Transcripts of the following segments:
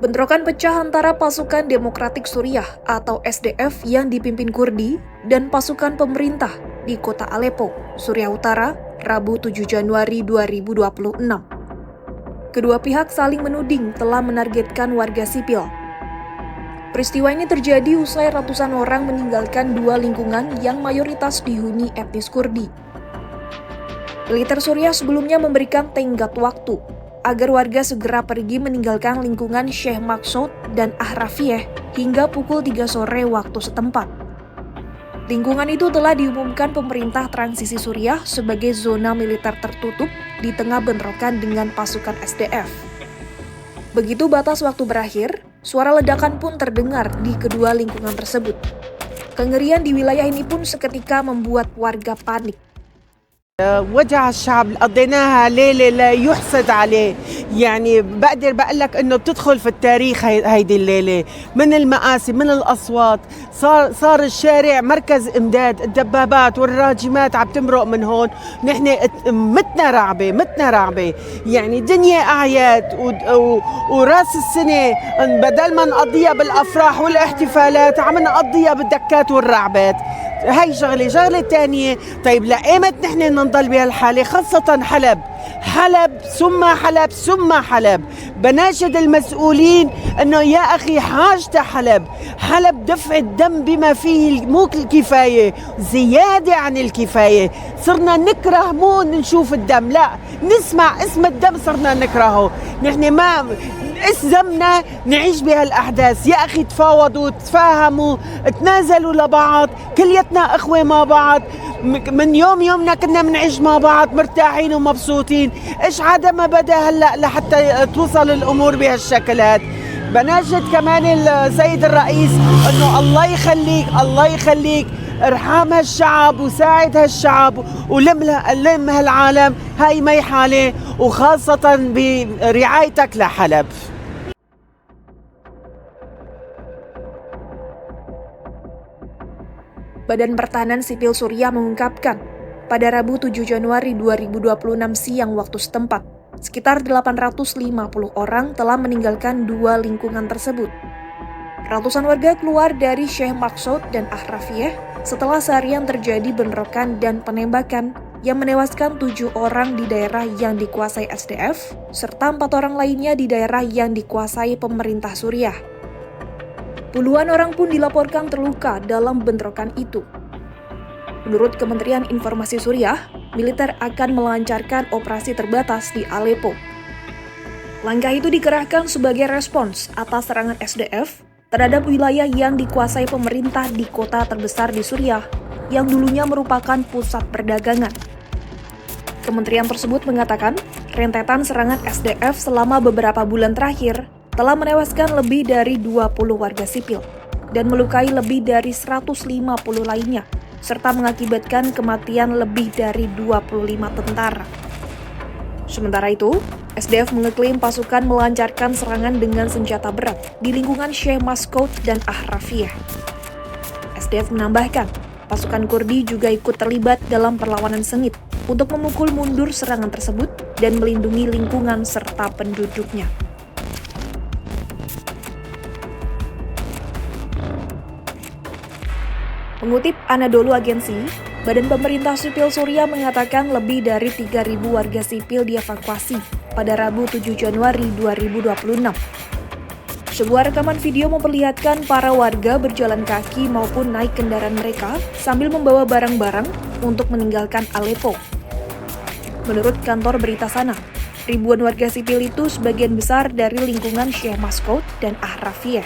Bentrokan pecah antara pasukan Demokratik Suriah atau SDF yang dipimpin Kurdi dan pasukan pemerintah di kota Aleppo, Suriah Utara, Rabu 7 Januari 2026. Kedua pihak saling menuding telah menargetkan warga sipil. Peristiwa ini terjadi usai ratusan orang meninggalkan dua lingkungan yang mayoritas dihuni etnis Kurdi. Militer Suriah sebelumnya memberikan tenggat waktu agar warga segera pergi meninggalkan lingkungan Sheikh Maqsoud dan Ahrafiyeh hingga pukul 3 sore waktu setempat. Lingkungan itu telah diumumkan pemerintah transisi Suriah sebagai zona militer tertutup di tengah bentrokan dengan pasukan SDF. Begitu batas waktu berakhir, suara ledakan pun terdengar di kedua lingkungan tersebut. Kengerian di wilayah ini pun seketika membuat warga panik. وجع الشعب قضيناها ليلة لا يحسد عليه، يعني بقدر بقول لك انه بتدخل في التاريخ هيدي الليلة من المآسي من الأصوات. صار الشارع مركز امداد، الدبابات والراجمات عم تمرق من هون، نحن متنا رعبة يعني الدنيا أعياد وراس السنة بدل ما نقضيها بالأفراح والاحتفالات عم نقضيها بالدكات والرعبات. هاي شغلة تانية. طيب لأيمت نحن نضل بهالحالة؟ خاصة حلب ثم حلب. بناشد المسؤولين انه يا اخي حاجة حلب دفع الدم بما فيه مو الكفاية، زيادة عن الكفاية. صرنا نكره مو نشوف الدم، لا نسمع اسم الدم صرنا نكرهه. نحن ما اسلمنا نعيش بهالاحداث. يا اخي تفاوضوا، تفاهموا، تنازلوا لبعض، كليتنا اخوة مع بعض. من يومنا كنا بنعيش مع بعض مرتاحين ومبسوطين. ايش عاد ما بدا هلا لحتى توصل الامور بهالشكل هذا. بناشد كمان السيد الرئيس انه الله يخليك ارحم هالشعب وساعد هالشعب ولم هالعالم. هاي مي حالة وخاصة برعايتك لحلب. Badan Pertahanan Sipil Suriah mengungkapkan, pada Rabu 7 Januari 2026 siang waktu setempat, sekitar 850 orang telah meninggalkan dua lingkungan tersebut. Ratusan warga keluar dari Sheikh Maqsoud dan Ahrafiyeh setelah seharian terjadi bentrokan dan penembakan yang menewaskan 7 orang di daerah yang dikuasai SDF, serta 4 orang lainnya di daerah yang dikuasai pemerintah Suriah. Puluhan orang pun dilaporkan terluka dalam bentrokan itu. Menurut Kementerian Informasi Suriah, militer akan melancarkan operasi terbatas di Aleppo. Langkah itu dikerahkan sebagai respons atas serangan SDF terhadap wilayah yang dikuasai pemerintah di kota terbesar di Suriah, yang dulunya merupakan pusat perdagangan. Kementerian tersebut mengatakan, rentetan serangan SDF selama beberapa bulan terakhir telah menewaskan lebih dari 20 warga sipil dan melukai lebih dari 150 lainnya, serta mengakibatkan kematian lebih dari 25 tentara. Sementara itu, SDF mengeklaim pasukan melancarkan serangan dengan senjata berat di lingkungan Sheikh Maqsoud dan Ahrafiyeh. SDF menambahkan, pasukan Kurdi juga ikut terlibat dalam perlawanan sengit untuk memukul mundur serangan tersebut dan melindungi lingkungan serta penduduknya. Mengutip Anadolu Agency, Badan Pemerintah Sipil Suriah mengatakan lebih dari 3.000 warga sipil dievakuasi pada Rabu 7 Januari 2026. Sebuah rekaman video memperlihatkan para warga berjalan kaki maupun naik kendaraan mereka sambil membawa barang-barang untuk meninggalkan Aleppo. Menurut kantor berita sana, ribuan warga sipil itu sebagian besar dari lingkungan Sheikh Maqsoud dan Ahrafiyeh.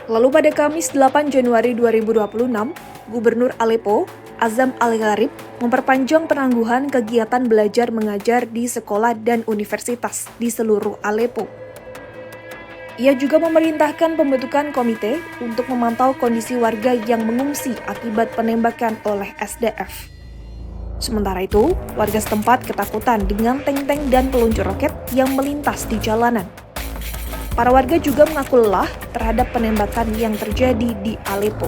Lalu pada Kamis 8 Januari 2026, Gubernur Aleppo, Azam Al-Gharib, memperpanjang penangguhan kegiatan belajar mengajar di sekolah dan universitas di seluruh Aleppo. Ia juga memerintahkan pembentukan komite untuk memantau kondisi warga yang mengungsi akibat penembakan oleh SDF. Sementara itu, warga setempat ketakutan dengan tank-tank dan peluncur roket yang melintas di jalanan. Para warga juga mengaku lelah terhadap penembakan yang terjadi di Aleppo.